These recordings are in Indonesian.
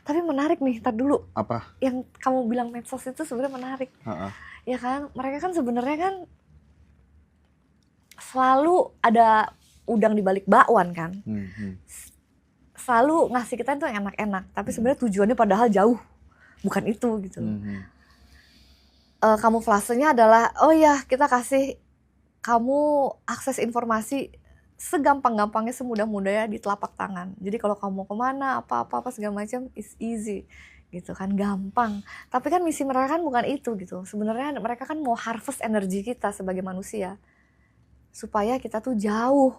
Tapi menarik nih, tar dulu. Apa? Yang kamu bilang medsos itu sebenarnya menarik. Ya kan, mereka kan sebenarnya kan selalu ada udang di balik bakwan kan. Selalu ngasih kita itu yang enak-enak, tapi sebenarnya tujuannya padahal jauh. Bukan itu gitu. Kamuflasenya adalah, oh ya kita kasih kamu akses informasi segampang-gampangnya, semudah-mudahnya di telapak tangan. Jadi kalau kamu mau kemana, apa-apa segala macam, it's easy gitu kan, gampang. Tapi kan misi mereka kan bukan itu gitu. Sebenarnya mereka kan mau harvest energi kita sebagai manusia, supaya kita tuh jauh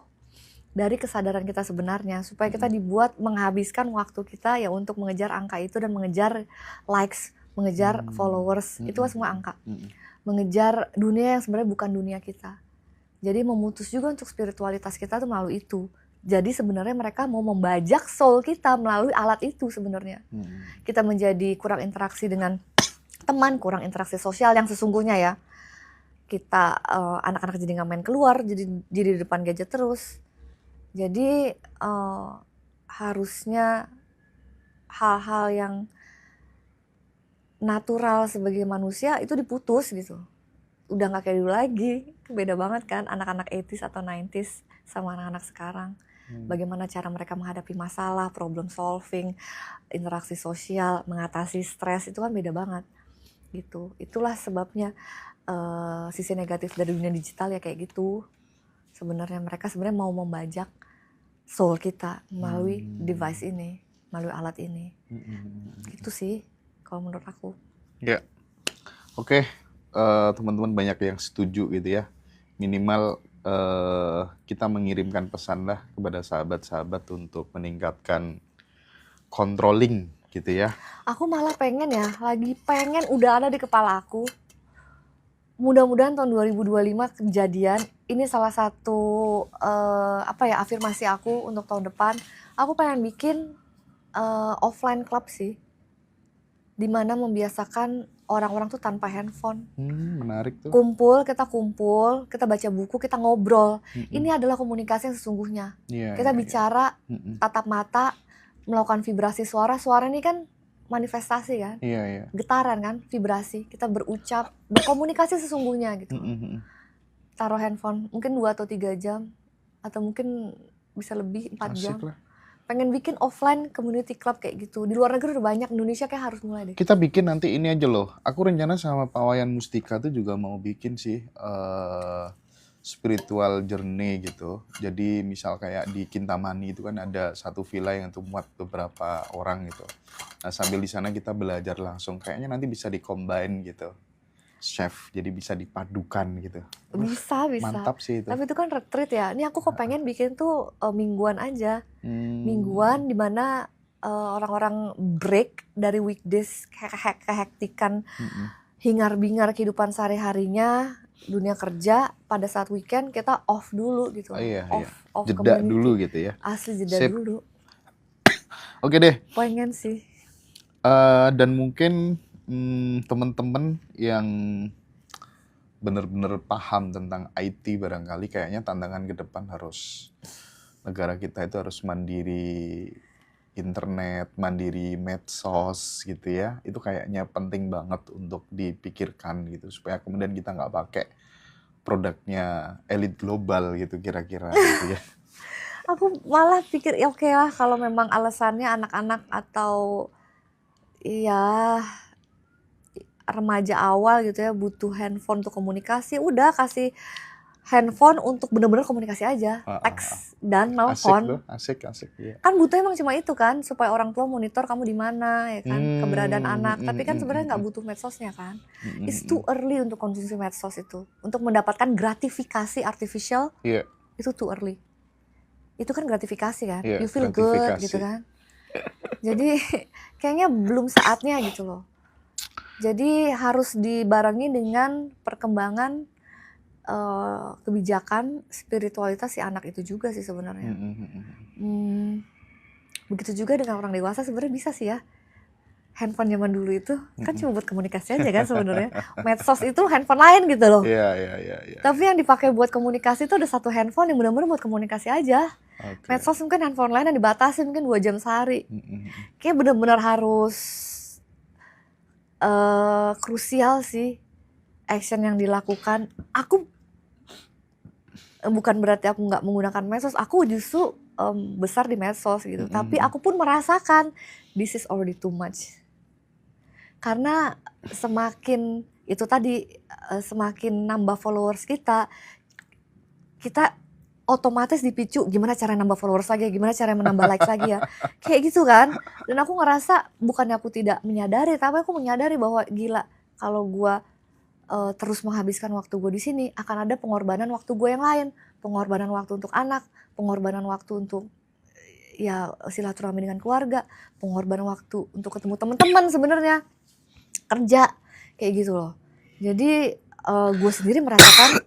dari kesadaran kita sebenarnya, supaya kita dibuat menghabiskan waktu kita ya untuk mengejar angka itu dan mengejar likes, mengejar followers, itu semua angka. Mengejar dunia yang sebenarnya bukan dunia kita. Jadi memutus juga untuk spiritualitas kita tuh melalui itu. Jadi sebenarnya mereka mau membajak soul kita melalui alat itu sebenarnya. Kita menjadi kurang interaksi dengan teman, kurang interaksi sosial yang sesungguhnya ya. Kita anak-anak jadi nggak main keluar, jadi di depan gadget terus. Jadi harusnya hal-hal yang natural sebagai manusia itu diputus gitu. Udah gak kayak dulu lagi, beda banget kan anak-anak 80s atau 90s sama anak-anak sekarang. Bagaimana cara mereka menghadapi masalah, problem solving, interaksi sosial, mengatasi stres, itu kan beda banget gitu. Itulah sebabnya sisi negatif dari dunia digital ya kayak gitu. Sebenarnya mereka sebenarnya mau membajak soul kita melalui device ini, melalui alat ini. Gitu sih kalau menurut aku. Ya, oke. Teman-teman banyak yang setuju gitu ya. Minimal kita mengirimkan pesan lah kepada sahabat-sahabat untuk meningkatkan controlling gitu ya. Aku malah pengen ya, lagi pengen udah ada di kepala aku. Mudah-mudahan tahun 2025 kejadian. Ini salah satu afirmasi aku untuk tahun depan. Aku pengen bikin offline club sih, dimana membiasakan orang-orang tuh tanpa handphone. Menarik tuh. Kumpul, kita baca buku, kita ngobrol. Ini adalah komunikasi yang sesungguhnya. Kita bicara, tatap mata, melakukan vibrasi suara. Suara ini kan manifestasi kan, getaran kan, vibrasi. Kita berucap, berkomunikasi sesungguhnya gitu. Taruh handphone, mungkin 2 atau 3 jam, atau mungkin bisa lebih 4 jam. Lah. Pengen bikin offline community club kayak gitu. Di luar negeri udah banyak, Indonesia kayak harus mulai deh. Kita bikin nanti ini aja loh. Aku rencana sama Pak Wayan Mustika tuh juga mau bikin sih spiritual journey gitu. Jadi misal kayak di Kintamani itu kan ada satu villa yang untuk muat beberapa orang gitu. Nah sambil di sana kita belajar langsung. Kayaknya nanti bisa di-combine gitu. Chef, jadi bisa dipadukan gitu. Bisa. Mantap sih itu. Tapi itu kan retreat ya. Ini aku kepengen bikin tuh mingguan aja. Mingguan dimana orang-orang break dari weekdays kehektikan, hingar-bingar kehidupan sehari-harinya, dunia kerja. Pada saat weekend kita off dulu gitu. Off jeda community. Dulu gitu ya. Asli jeda dulu. Oke deh. Pengen sih. Dan mungkin teman-teman yang benar-benar paham tentang IT barangkali kayaknya tantangan ke depan harus negara kita itu harus mandiri internet, mandiri medsos gitu ya. Itu kayaknya penting banget untuk dipikirkan gitu supaya kemudian kita nggak pakai produknya elit global gitu kira-kira gitu ya. Aku malah pikir ya oke lah kalau memang alasannya anak-anak atau ya remaja awal gitu ya butuh handphone untuk komunikasi, udah kasih handphone untuk benar-benar komunikasi aja, teks dan nelfon. Asik ya. Kan butuhnya emang cuma itu kan, supaya orang tua monitor kamu di mana ya kan, keberadaan anak. Tapi kan sebenarnya nggak butuh medsosnya kan. It's too early untuk konsumsi medsos itu, untuk mendapatkan gratifikasi artificial. Itu too early. Itu kan gratifikasi kan, you feel good gitu kan. Jadi kayaknya belum saatnya gitu loh. Jadi harus dibarengi dengan perkembangan kebijakan spiritualitas si anak itu juga sih sebenarnya. Begitu juga dengan orang dewasa sebenarnya bisa sih ya. handphone zaman dulu itu kan Mm-mm. cuma buat komunikasi aja kan sebenarnya. Medsos itu handphone lain gitu loh. Iya, iya. Tapi yang dipakai buat komunikasi itu ada satu handphone yang benar-benar buat komunikasi aja. Oke. Medsos mungkin handphone lain yang dibatasi mungkin 2 jam sehari. Mm-mm. Kayak benar-benar harus krusial sih action yang dilakukan. Aku bukan berarti aku nggak menggunakan medsos, aku justru besar di medsos gitu. Tapi Mm-mm. aku pun merasakan this is already too much. Karena semakin itu tadi semakin nambah followers kita otomatis dipicu gimana cara nambah followers lagi, gimana cara menambah likes lagi ya. Kayak gitu kan. Dan aku ngerasa bukannya aku tidak menyadari, tapi aku menyadari bahwa gila kalau gua terus menghabiskan waktu gue di sini akan ada pengorbanan waktu gue yang lain, pengorbanan waktu untuk anak, pengorbanan waktu untuk ya silaturahmi dengan keluarga, pengorbanan waktu untuk ketemu teman-teman sebenarnya kerja kayak gitu loh. Jadi gue sendiri merasakan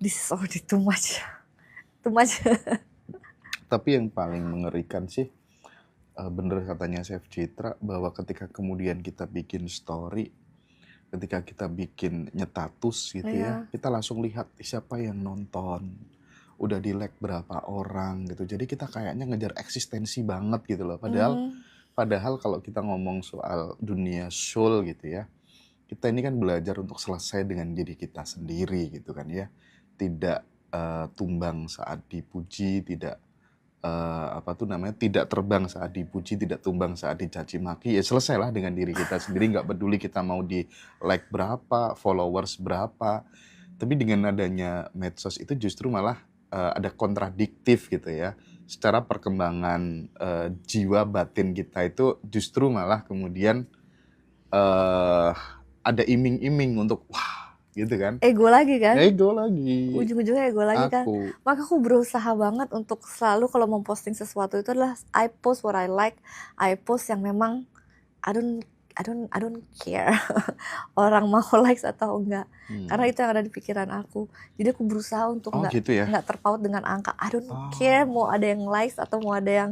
this is already too much. Tapi yang paling mengerikan sih, bener katanya Chef Citra, bahwa ketika kemudian kita bikin story, ketika kita bikin nyetatus gitu ya, Iya. kita langsung lihat siapa yang nonton, udah di-like berapa orang gitu. Jadi kita kayaknya ngejar eksistensi banget gitu loh. Padahal kalau kita ngomong soal dunia soul gitu ya, kita ini kan belajar untuk selesai dengan diri kita sendiri gitu kan ya. Tidak tumbang saat dipuji, tidak tidak terbang saat dipuji, tidak tumbang saat dicaci maki. Ya selesailah dengan diri kita sendiri, nggak peduli kita mau di like berapa, followers berapa. Tapi dengan adanya medsos itu justru malah ada kontradiktif gitu ya. Secara perkembangan jiwa batin kita itu justru malah kemudian ada iming-iming untuk wah gitu kan. Ego lagi kan? Ego lagi. Ujung-ujungnya ego lagi kan. Maka aku berusaha banget untuk selalu kalau memposting sesuatu itu adalah I post what I like, I post yang memang I don't care orang mau likes atau enggak. Karena itu yang ada di pikiran aku. Jadi aku berusaha untuk nggak terpaut dengan angka. I don't care mau ada yang likes atau mau ada yang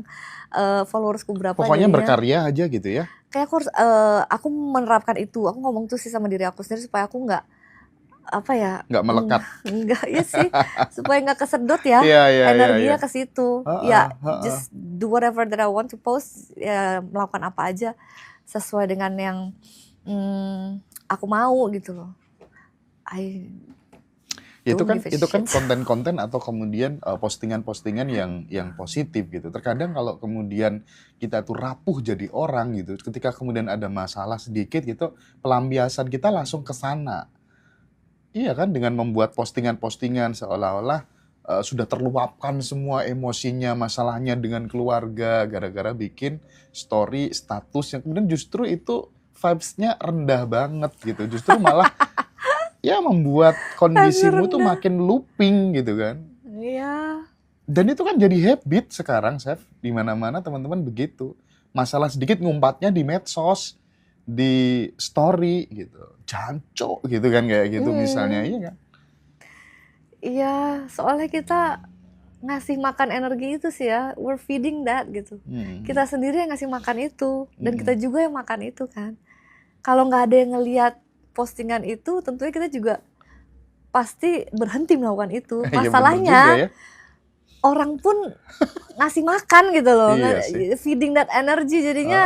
followersku berapa. Pokoknya jadinya, berkarya aja gitu ya. Kayak aku menerapkan itu. Aku ngomong tuh sih sama diri aku sendiri supaya aku nggak nggak melekat. Enggak ya sih, supaya nggak kesedot ya, energinya ke situ. Just do whatever that I want to post, ya melakukan apa aja sesuai dengan yang aku mau gitu loh. Itu kan konten-konten atau kemudian postingan-postingan yang positif gitu. Terkadang kalau kemudian kita tuh rapuh jadi orang gitu, ketika kemudian ada masalah sedikit gitu, pelampiasan kita langsung ke sana. Iya kan, dengan membuat postingan-postingan seolah-olah sudah terluapkan semua emosinya, masalahnya dengan keluarga, gara-gara bikin story, status yang kemudian justru itu vibes-nya rendah banget gitu. Justru malah ya membuat kondisimu tuh makin looping gitu kan. Iya. Dan itu kan jadi habit sekarang, Chef. Di mana-mana teman-teman begitu. Masalah sedikit ngumpatnya di medsos, di story gitu. Jancok gitu kan kayak gitu misalnya, iya kan? Iya, soalnya kita ngasih makan energi itu sih ya, we're feeding that gitu. Kita sendiri yang ngasih makan itu, dan kita juga yang makan itu kan. Kalau nggak ada yang ngelihat postingan itu, tentunya kita juga pasti berhenti melakukan itu. Masalahnya, orang pun ngasih makan gitu loh, feeding that energy, jadinya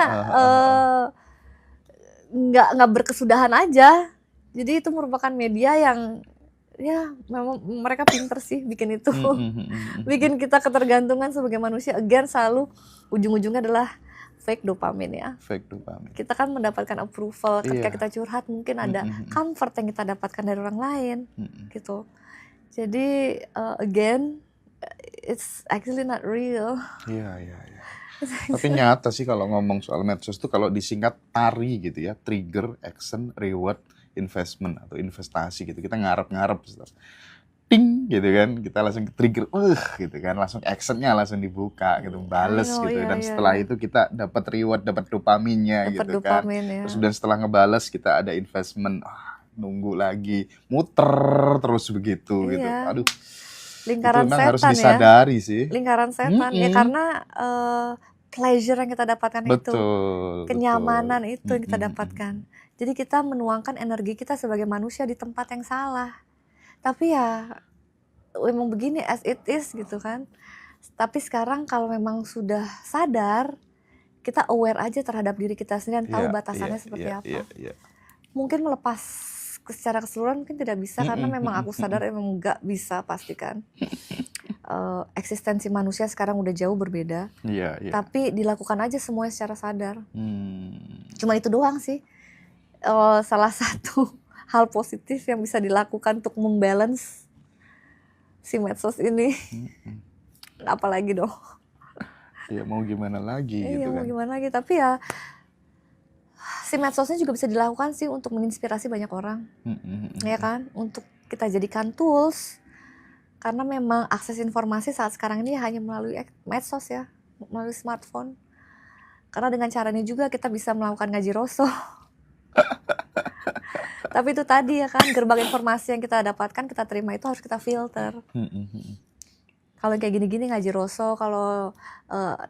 nggak berkesudahan aja. Jadi itu merupakan media yang ya memang mereka pinter sih bikin itu. Bikin kita ketergantungan sebagai manusia. Again selalu ujung-ujungnya adalah fake dopamine ya. Fake dopamine. Kita kan mendapatkan approval ketika kita curhat, mungkin ada comfort yang kita dapatkan dari orang lain gitu. Jadi again it's actually not real. Iya. Tapi nyata sih kalau ngomong soal medsos tuh kalau disingkat TARI gitu ya, trigger, action, reward, investment atau investasi gitu. Kita ngarep-ngarep ting gitu kan, kita langsung trigger gitu kan, langsung actionnya langsung dibuka gitu, bales gitu. Dan setelah itu kita dapat reward, dapat dopaminnya gitu kan. Terus dan setelah ngebales kita ada investment, nunggu lagi, muter terus begitu gitu. Aduh. Lingkaran itu setan harus disadari ya. Sih. Lingkaran setan ya, karena pleasure yang kita dapatkan itu, Betul, kenyamanan betul. itu yang kita dapatkan. Jadi kita menuangkan energi kita sebagai manusia di tempat yang salah. Tapi ya memang begini as it is gitu kan. Tapi sekarang kalau memang sudah sadar, kita aware aja terhadap diri kita sendiri dan tahu Iya, iya, batasannya seperti iya, iya, apa. iya. Mungkin melepas secara keseluruhan mungkin tidak bisa karena memang aku sadar emang nggak bisa pastikan. Eksistensi manusia sekarang udah jauh berbeda. Iya, iya. Tapi dilakukan aja semuanya secara sadar. Hmm. Cuma itu doang sih. Salah satu hal positif yang bisa dilakukan untuk membalance si medsos ini. Apalagi dong. Ya mau gimana lagi Iya, gitu mau kan. gimana lagi. Tapi ya si medsosnya juga bisa dilakukan sih untuk menginspirasi banyak orang. Ya kan? Untuk kita jadikan tools. Karena memang akses informasi saat sekarang ini hanya melalui medsos ya. Melalui smartphone. Karena dengan caranya juga kita bisa melakukan ngaji roso. Tapi itu tadi ya kan, gerbang informasi yang kita dapatkan, kita terima itu harus kita filter. Kalau kayak gini-gini ngaji roso, kalau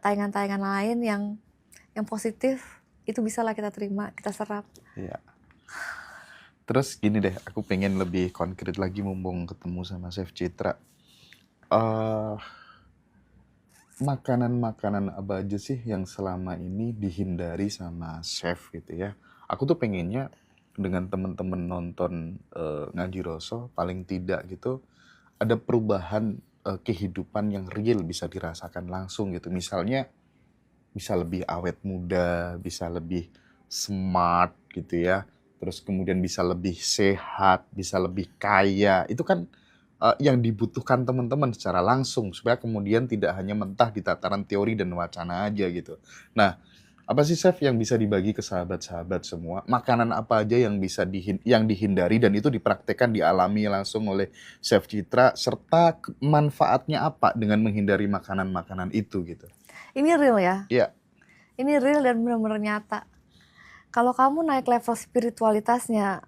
tayangan-tayangan lain yang positif, itu bisalah kita terima, kita serap. Iya. Terus gini deh, aku pengen lebih konkret lagi mumpung ketemu sama Chef Citra. Makanan-makanan apa aja sih yang selama ini dihindari sama chef gitu ya? Aku tuh pengennya dengan temen-temen nonton Ngaji Roso paling tidak gitu ada perubahan kehidupan yang real bisa dirasakan langsung gitu. Misalnya bisa lebih awet muda, bisa lebih smart gitu ya. Terus kemudian bisa lebih sehat, bisa lebih kaya. Itu kan yang dibutuhkan teman-teman secara langsung supaya kemudian tidak hanya mentah di tataran teori dan wacana aja gitu. Nah, apa sih Chef yang bisa dibagi ke sahabat-sahabat semua? Makanan apa aja yang bisa yang dihindari dan itu dipraktekkan dialami langsung oleh Chef Citra serta manfaatnya apa dengan menghindari makanan-makanan itu gitu? Ini real ya? Iya. Ini real dan benar-benar nyata. Kalau kamu naik level spiritualitasnya,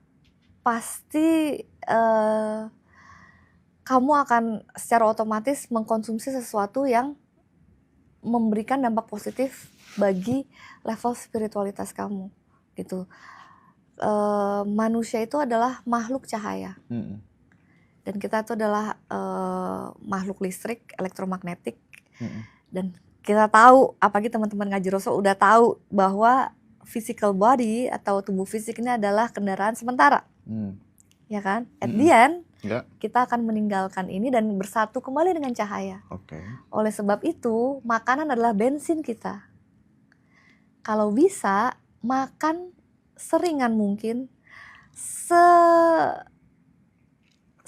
pasti kamu akan secara otomatis mengkonsumsi sesuatu yang memberikan dampak positif bagi level spiritualitas kamu gitu. Manusia itu adalah makhluk cahaya. Dan kita itu adalah makhluk listrik, elektromagnetik. Dan kita tahu, apalagi teman-teman ngaji roso udah tahu bahwa physical body atau tubuh fisik ini adalah kendaraan sementara. Ya kan? At the end, kita akan meninggalkan ini dan bersatu kembali dengan cahaya. Oleh sebab itu, makanan adalah bensin kita. Kalau bisa, makan seringan mungkin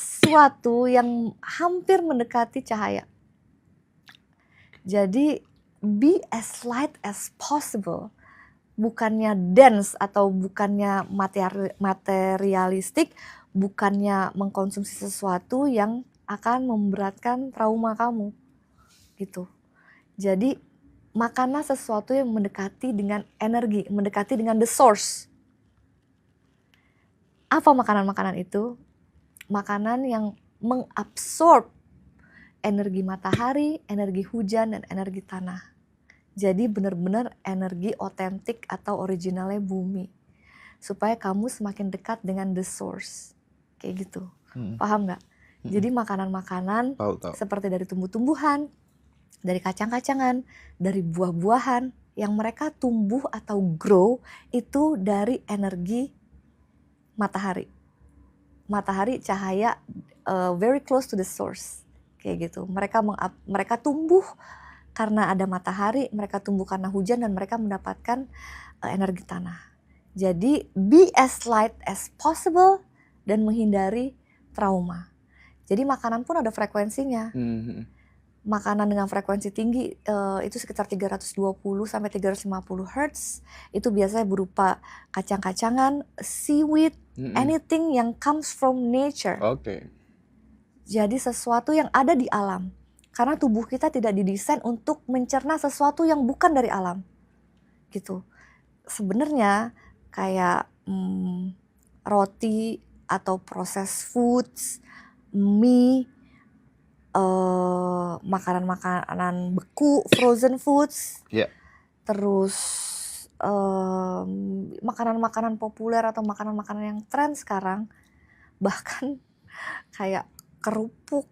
sesuatu yang hampir mendekati cahaya. Jadi, be as light as possible. Bukannya dense atau bukannya materialistik, bukannya mengkonsumsi sesuatu yang akan memberatkan trauma kamu gitu. Jadi makanlah sesuatu yang mendekati dengan energi, mendekati dengan the source. Apa makanan-makanan itu? Makanan yang mengabsorb energi matahari, energi hujan, dan energi tanah. Jadi benar-benar energi otentik atau originalnya bumi. Supaya kamu semakin dekat dengan the source. Kayak gitu. Paham gak? Jadi makanan-makanan seperti dari tumbuh-tumbuhan, dari kacang-kacangan, dari buah-buahan yang mereka tumbuh atau grow itu dari energi matahari. Matahari cahaya very close to the source. Kayak gitu. Mereka tumbuh karena ada matahari, mereka tumbuh karena hujan dan mereka mendapatkan energi tanah. Jadi be as light as possible dan menghindari trauma. Jadi makanan pun ada frekuensinya. Makanan dengan frekuensi tinggi itu sekitar 320 sampai 350 Hz. Itu biasanya berupa kacang-kacangan, seaweed, anything yang comes from nature. Jadi sesuatu yang ada di alam. Karena tubuh kita tidak didesain untuk mencerna sesuatu yang bukan dari alam. Gitu. Sebenarnya kayak roti atau processed foods, mie, makanan-makanan beku, frozen foods, terus makanan-makanan populer atau makanan-makanan yang tren sekarang, bahkan kayak kerupuk,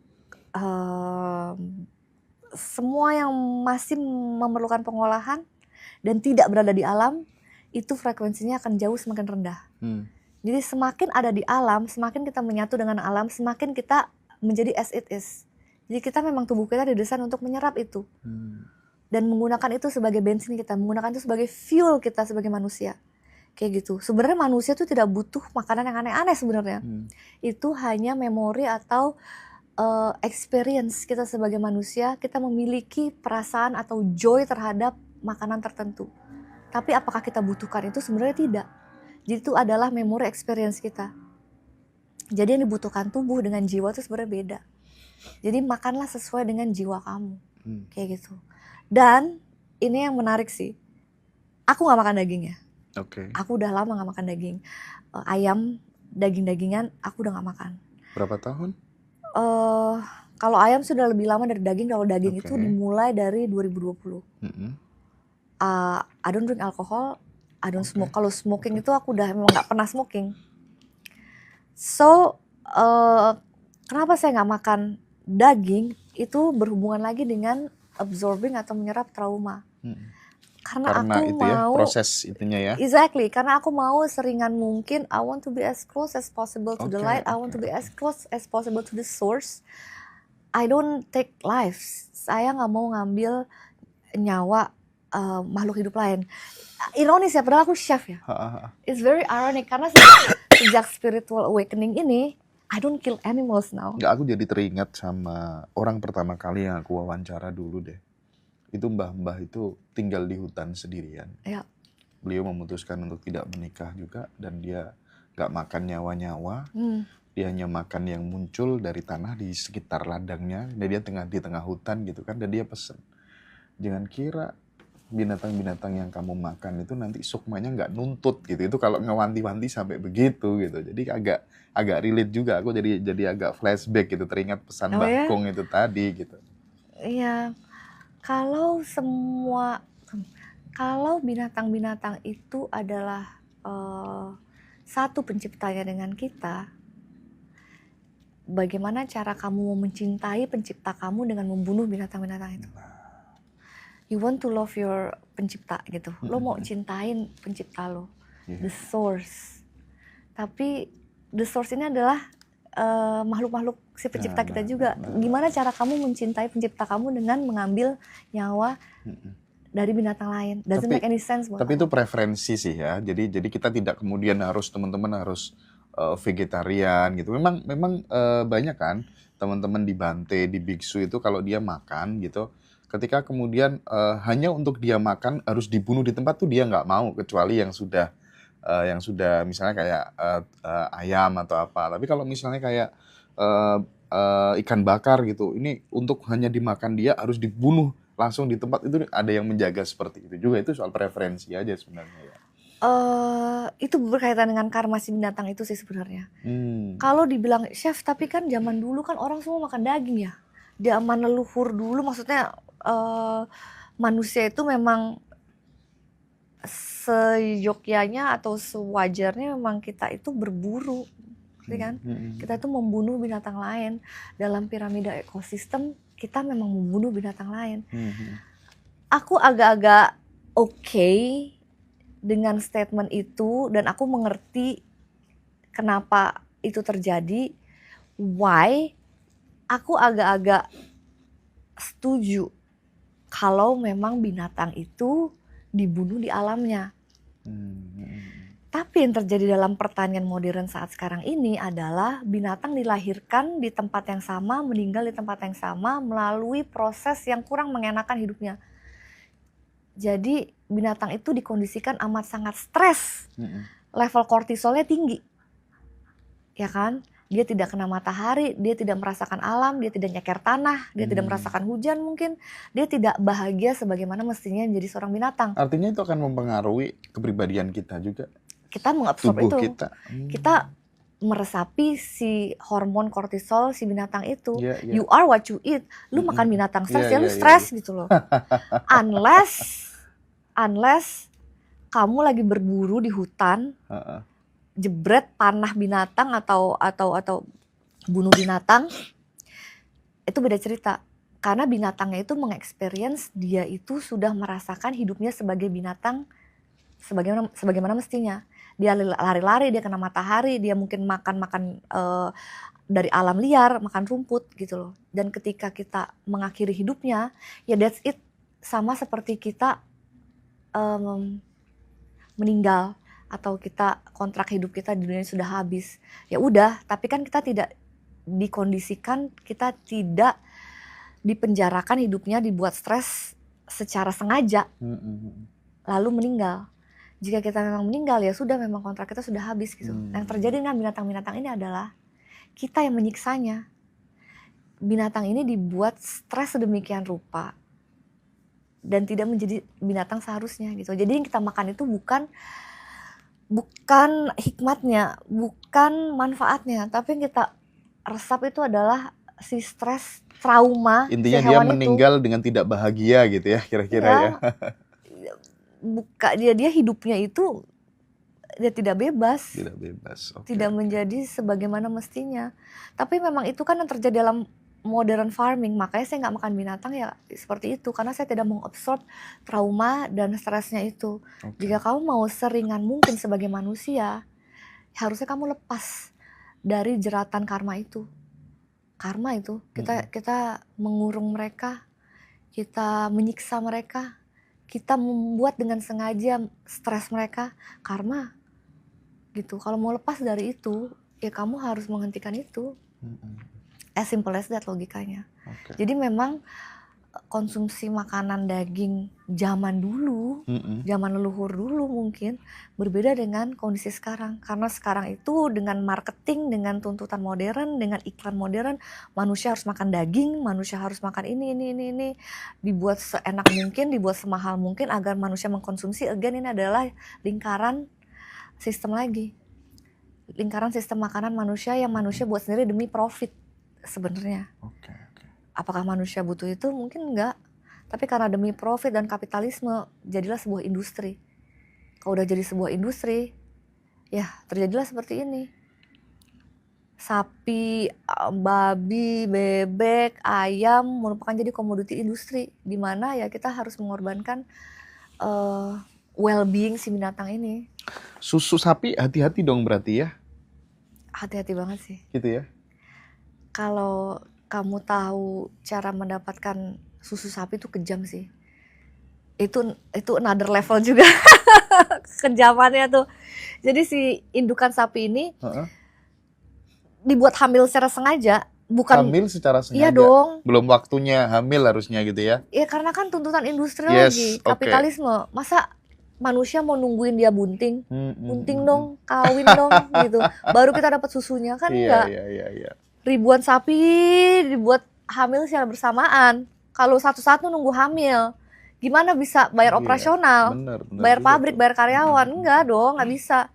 semua yang masih memerlukan pengolahan dan tidak berada di alam, itu frekuensinya akan jauh semakin rendah. Jadi semakin ada di alam, semakin kita menyatu dengan alam, semakin kita menjadi as it is. Jadi kita memang tubuh kita didesain untuk menyerap itu. Dan menggunakan itu sebagai bensin kita, menggunakan itu sebagai fuel kita sebagai manusia. Kayak gitu. Sebenarnya manusia tuh tidak butuh makanan yang aneh-aneh sebenarnya. Itu hanya memori atau experience kita sebagai manusia, kita memiliki perasaan atau joy terhadap makanan tertentu. Tapi apakah kita butuhkan itu? Sebenarnya tidak. Jadi itu adalah memori experience kita. Jadi yang dibutuhkan tubuh dengan jiwa itu sebenarnya beda. Jadi makanlah sesuai dengan jiwa kamu. Kayak gitu. Dan ini yang menarik sih. Aku gak makan daging ya. Aku udah lama gak makan daging. Ayam, daging-dagingan aku udah gak makan. Berapa tahun? Kalau ayam sudah lebih lama dari daging. Kalau daging itu dimulai dari 2020. I don't drink alcohol, I don't smoke. Kalau smoking itu aku udah memang gak pernah smoking. So, kenapa saya gak makan daging? Itu berhubungan lagi dengan absorbing atau menyerap trauma. Karena aku itu mau proses itunya ya. Exactly, karena aku mau seringan mungkin. I want to be as close as possible to the light. I want to be as close as possible to the source. I don't take lives. Saya nggak mau ngambil nyawa makhluk hidup lain. Ironis ya, padahal aku chef ya. It's very ironic karena sejak spiritual awakening ini, I don't kill animals now. Nggak, aku jadi teringat sama orang pertama kali yang aku wawancara dulu deh. Itu mbah-mbah itu tinggal di hutan sendirian. Ya. Beliau memutuskan untuk tidak menikah juga dan dia nggak makan nyawa-nyawa. Dia hanya makan yang muncul dari tanah di sekitar ladangnya. Dan dia di tengah hutan gitu kan. Dan dia pesen, jangan kira binatang-binatang yang kamu makan itu nanti sukmanya nggak nuntut gitu. Itu kalau ngewanti-wanti sampai begitu gitu. Jadi agak relate juga. Aku jadi agak flashback gitu, teringat pesan Mbah Kung itu tadi gitu. Iya. Kalau binatang-binatang itu adalah satu penciptanya dengan kita, bagaimana cara kamu mencintai pencipta kamu dengan membunuh binatang-binatang itu? You want to love your pencipta gitu. Lo mau cintain pencipta lo, the source. Tapi the source ini adalah makhluk-makhluk si pencipta kita juga. Gimana cara kamu mencintai pencipta kamu dengan mengambil nyawa dari binatang lain? Doesn't make any sense. Tapi itu preferensi sih ya. Jadi kita tidak kemudian teman-teman harus vegetarian gitu. Memang banyak kan teman-teman di Bante, di biksu itu kalau dia makan gitu, ketika kemudian hanya untuk dia makan harus dibunuh di tempat tuh dia nggak mau, kecuali yang sudah misalnya kayak ayam atau apa. Tapi kalau misalnya kayak ikan bakar gitu, ini untuk hanya dimakan dia harus dibunuh langsung di tempat, itu ada yang menjaga seperti itu juga. Itu soal preferensi aja sebenarnya ya. Itu berkaitan dengan karma si binatang itu sih sebenarnya. Kalau dibilang chef, tapi kan zaman dulu kan orang semua makan daging ya. Zaman leluhur dulu, maksudnya manusia itu memang seyogyanya atau sewajarnya memang kita itu berburu, kan? Kita itu membunuh binatang lain. Dalam piramida ekosistem kita memang membunuh binatang lain. Aku agak-agak oke dengan statement itu, dan aku mengerti kenapa itu terjadi. Why? Aku agak-agak setuju kalau memang binatang itu dibunuh di alamnya. Tapi yang terjadi dalam pertanian modern saat sekarang ini adalah binatang dilahirkan di tempat yang sama, meninggal di tempat yang sama melalui proses yang kurang mengenakan hidupnya. Jadi binatang itu dikondisikan amat sangat stres. Level kortisolnya tinggi. Ya kan? Dia tidak kena matahari, dia tidak merasakan alam, dia tidak nyeker tanah, dia tidak merasakan hujan mungkin. Dia tidak bahagia sebagaimana mestinya menjadi seorang binatang. Artinya itu akan mempengaruhi kepribadian kita juga. Kita mengabsorb itu. Kita. Kita meresapi si hormon kortisol si binatang itu. You are what you eat. Lu makan binatang stres, ya lu stres gitu loh. unless kamu lagi berburu di hutan, Heeh. jebret panah binatang atau bunuh binatang, itu beda cerita. Karena binatangnya itu mengexperience dia itu sudah merasakan hidupnya sebagai binatang sebagaimana mestinya. Dia lari-lari, dia kena matahari, dia mungkin makan dari alam liar, makan rumput gitu loh. Dan ketika kita mengakhiri hidupnya, ya that's it. Sama seperti kita meninggal atau kita kontrak hidup kita di dunia sudah habis. Ya udah, tapi kan kita tidak dikondisikan, kita tidak dipenjarakan hidupnya, dibuat stres secara sengaja lalu meninggal. Jika kita memang meninggal, ya sudah, memang kontrak kita sudah habis gitu. Yang terjadi dengan binatang-binatang ini adalah kita yang menyiksanya. Binatang ini dibuat stres sedemikian rupa dan tidak menjadi binatang seharusnya gitu. Jadi yang kita makan itu bukan hikmatnya, bukan manfaatnya, tapi yang kita resap itu adalah si stres, trauma Intinya si dia hewan meninggal dengan tidak bahagia gitu ya, kira-kira ya. Dia hidupnya itu dia tidak bebas. Tidak bebas. Tidak menjadi sebagaimana mestinya. Tapi memang itu kan yang terjadi dalam modern farming. Makanya saya nggak makan binatang ya seperti itu. Karena saya tidak mengabsorb trauma dan stresnya itu. Jika kamu mau seringan mungkin sebagai manusia, harusnya kamu lepas dari jeratan karma itu. Karma itu, kita mengurung mereka, kita menyiksa mereka, kita membuat dengan sengaja stres mereka, karma gitu. Kalau mau lepas dari itu, ya kamu harus menghentikan itu. As simple as that logikanya. Jadi memang konsumsi makanan daging zaman dulu, zaman leluhur dulu mungkin berbeda dengan kondisi sekarang. Karena sekarang itu dengan marketing, dengan tuntutan modern, dengan iklan modern, manusia harus makan daging, manusia harus makan ini. Dibuat seenak mungkin, dibuat semahal mungkin agar manusia mengkonsumsi. Again, ini adalah lingkaran sistem lagi. Lingkaran sistem makanan manusia yang manusia buat sendiri demi profit sebenarnya. Apakah manusia butuh itu? Mungkin enggak. Tapi karena demi profit dan kapitalisme, jadilah sebuah industri. Kalau udah jadi sebuah industri, ya terjadilah seperti ini. Sapi, babi, bebek, ayam merupakan jadi komoditi industri. Di mana ya kita harus mengorbankan well-being si binatang ini. Susu sapi hati-hati dong berarti ya? Hati-hati banget sih. Gitu ya? Kalau kamu tahu cara mendapatkan susu sapi itu kejam sih. Itu another level juga kejamannya tuh. Jadi si indukan sapi ini dibuat hamil secara sengaja, bukan hamil secara sengaja. Iya dong. Belum waktunya hamil harusnya gitu ya. Iya, karena kan tuntutan industri lagi, kapitalisme. Masa manusia mau nungguin dia bunting? Bunting dong, kawin dong gitu. Baru kita dapat susunya kan enggak. Iya. Ribuan sapi dibuat hamil secara bersamaan. Kalau satu-satu nunggu hamil, gimana bisa bayar operasional? Bener bayar pabrik, bayar karyawan? Enggak dong, nggak bisa.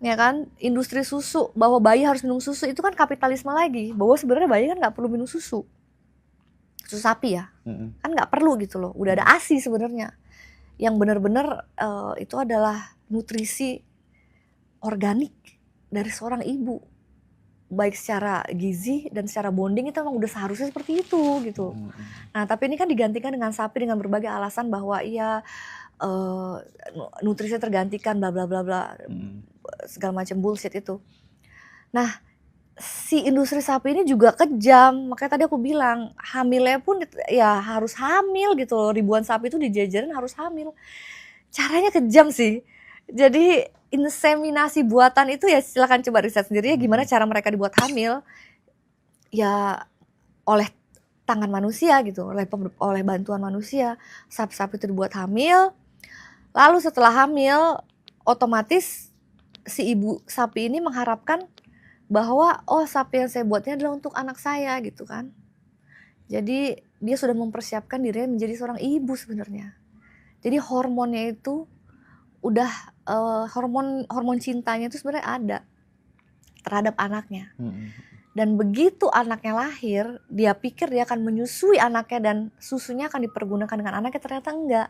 Ya kan, industri susu, bahwa bayi harus minum susu, itu kan kapitalisme lagi. Bahwa sebenarnya bayi kan nggak perlu minum susu sapi ya, kan nggak perlu gitu loh. Udah ada ASI sebenarnya. Yang benar-benar itu adalah nutrisi organik dari seorang ibu. Baik secara gizi dan secara bonding itu memang udah seharusnya seperti itu gitu. Nah tapi ini kan digantikan dengan sapi dengan berbagai alasan bahwa iya nutrisi tergantikan bla bla bla bla segala macam bullshit itu. Nah si industri sapi ini juga kejam, makanya tadi aku bilang hamilnya pun ya harus hamil gitu loh. Ribuan sapi itu dijajarin harus hamil. Caranya kejam sih. Jadi inseminasi buatan itu ya silakan coba riset sendiri ya gimana cara mereka dibuat hamil. Ya oleh tangan manusia gitu, oleh bantuan manusia. Sapi-sapi itu dibuat hamil. Lalu setelah hamil otomatis si ibu sapi ini mengharapkan bahwa sapi yang saya buatnya adalah untuk anak saya gitu kan. Jadi dia sudah mempersiapkan dirinya menjadi seorang ibu sebenarnya. Jadi hormonnya itu udah hormon cintanya itu sebenarnya ada terhadap anaknya. Dan begitu anaknya lahir, dia pikir dia akan menyusui anaknya dan susunya akan dipergunakan dengan anaknya, ternyata enggak.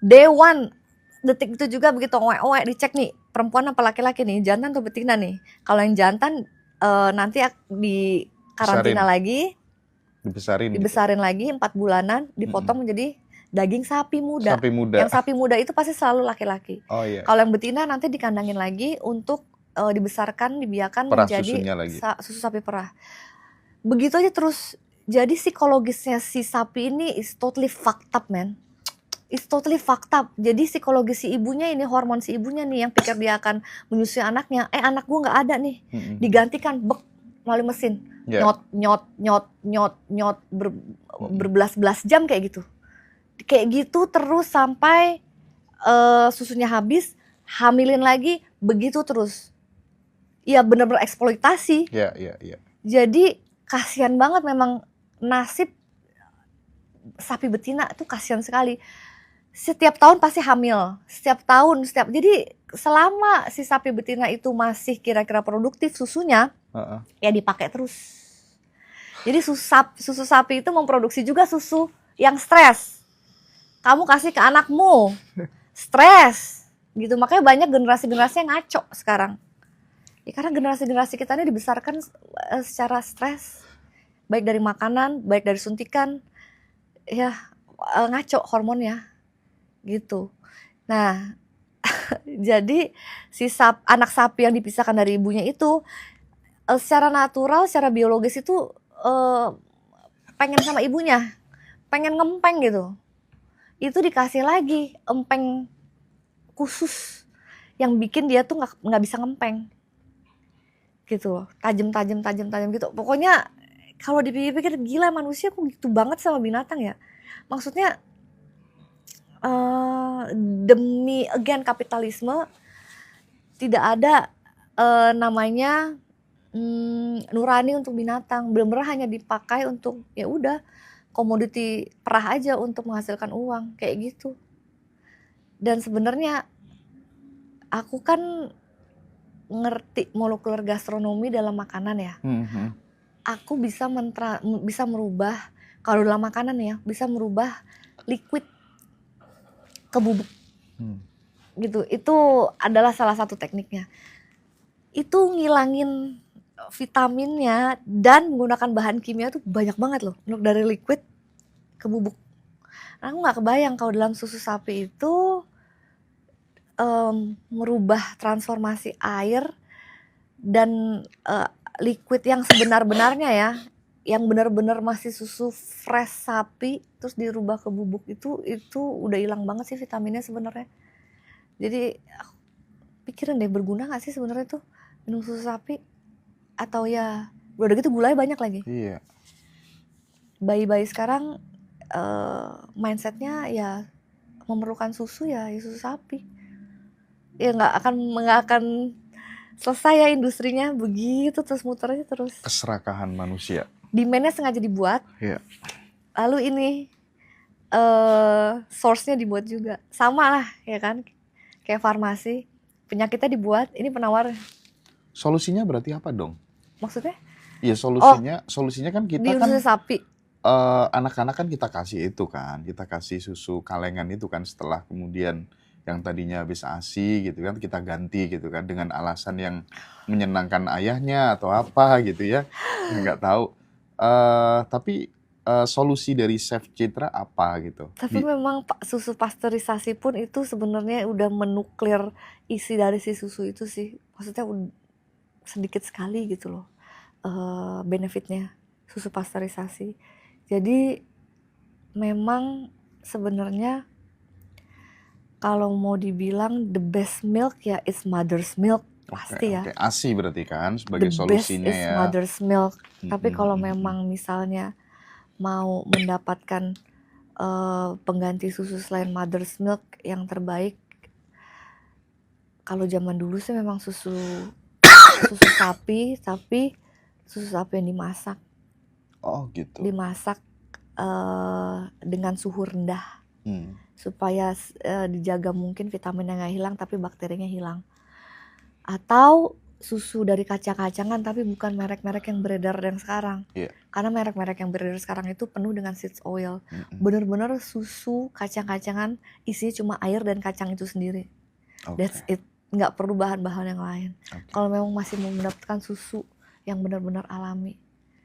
day one, detik itu juga begitu oek-oek dicek nih, perempuan apa laki-laki nih, jantan atau betina nih. Kalau yang jantan nanti di karantina Besarin, lagi, dibesarin gitu. dibesarin lagi 4 bulanan, dipotong menjadi daging sapi muda. Sapi muda. Yang sapi muda itu pasti selalu laki-laki. Oh iya. Kalau yang betina nanti dikandangin lagi untuk dibesarkan, dibiarkan Perah menjadi susunya lagi. susu sapi perah. Begitu aja terus. Jadi psikologisnya si sapi ini is totally fucked up, man. It's totally fucked up. Jadi psikologis si ibunya ini, hormon si ibunya nih yang pikir dia akan menyusui anaknya. Anak gue nggak ada nih. Digantikan bek melalui mesin. Yeah. Nyot berbelas-belas jam kayak gitu. Kayak gitu terus sampai susunya habis, hamilin lagi, begitu terus. Ya benar-benar eksploitasi. Iya. Jadi kasihan banget memang nasib sapi betina itu, kasihan sekali. Setiap tahun pasti hamil, jadi selama si sapi betina itu masih kira-kira produktif susunya, ya dipakai terus. Jadi susu sapi itu memproduksi juga susu yang stres. Kamu kasih ke anakmu, stres gitu. Makanya banyak generasi-generasi yang ngaco sekarang. Ya karena generasi-generasi kita ini dibesarkan secara stres, baik dari makanan, baik dari suntikan, ya ngaco hormonnya gitu. Nah, jadi si anak sapi yang dipisahkan dari ibunya itu secara natural, secara biologis itu pengen sama ibunya, pengen ngempeng gitu. Itu dikasih lagi empeng khusus yang bikin dia tuh nggak bisa ngempeng gitu, tajam gitu. Pokoknya kalau dipikir-pikir gila, manusia kok gitu banget sama binatang ya. Maksudnya demi kapitalisme tidak ada namanya nurani untuk binatang. Benar-benar hanya dipakai untuk ya udah komoditi perah aja untuk menghasilkan uang kayak gitu. Dan sebenarnya aku kan ngerti molekuler gastronomi dalam makanan ya. Aku bisa merubah, kalau dalam makanan ya, bisa merubah liquid ke bubuk. Gitu. Itu adalah salah satu tekniknya. Itu ngilangin vitaminnya dan menggunakan bahan kimia tuh banyak banget loh, untuk dari liquid ke bubuk. Aku nggak kebayang kalau dalam susu sapi itu merubah transformasi air dan liquid yang sebenar-benarnya ya, yang benar-benar masih susu fresh sapi terus dirubah ke bubuk, itu udah hilang banget sih vitaminnya sebenarnya. Jadi aku pikirin deh, berguna nggak sih sebenarnya tuh minum susu sapi? Atau ya udah gitu gulanya banyak lagi. Iya. Bayi-bayi sekarang mindsetnya ya memerlukan susu, ya susu sapi. Ya nggak akan selesai ya industrinya, begitu terus muternya terus. Keserakahan manusia. Demand-nya sengaja dibuat. Iya. Lalu ini source-nya dibuat juga. Sama lah ya kan, kayak farmasi, penyakitnya dibuat, ini penawar. Solusinya berarti apa dong? Maksudnya? Iya, solusinya kan kita di susu sapi. Anak-anak kan kita kasih itu kan, kita kasih susu kalengan itu kan, setelah kemudian yang tadinya habis ASI gitu kan, kita ganti gitu kan dengan alasan yang menyenangkan ayahnya atau apa gitu ya, nggak tahu. Tapi solusi dari Chef Citra apa gitu? Tapi memang susu pasteurisasi pun itu sebenarnya udah menuklir isi dari si susu itu sih. Maksudnya sedikit sekali gitu loh benefitnya susu pasteurisasi. Jadi memang sebenarnya kalau mau dibilang the best milk ya is mother's milk, pasti ya. ASI berarti kan sebagai solusinya ya. The best is mother's milk. Tapi kalau memang misalnya mau mendapatkan pengganti susu selain mother's milk yang terbaik, kalau zaman dulu sih memang susu sapi, tapi susu sapi yang dimasak. Oh gitu. Dimasak dengan suhu rendah. Supaya dijaga mungkin vitaminnya nggak hilang tapi bakterinya hilang. Atau susu dari kacang-kacangan tapi bukan merek-merek yang beredar yang sekarang. Iya. Karena merek-merek yang beredar sekarang itu penuh dengan seeds oil. Mm-mm. Bener-bener susu kacang-kacangan isinya cuma air dan kacang itu sendiri. Oke. That's it. Nggak perlu bahan-bahan yang lain. Oke. Kalau memang masih mau mendapatkan susu yang benar-benar alami,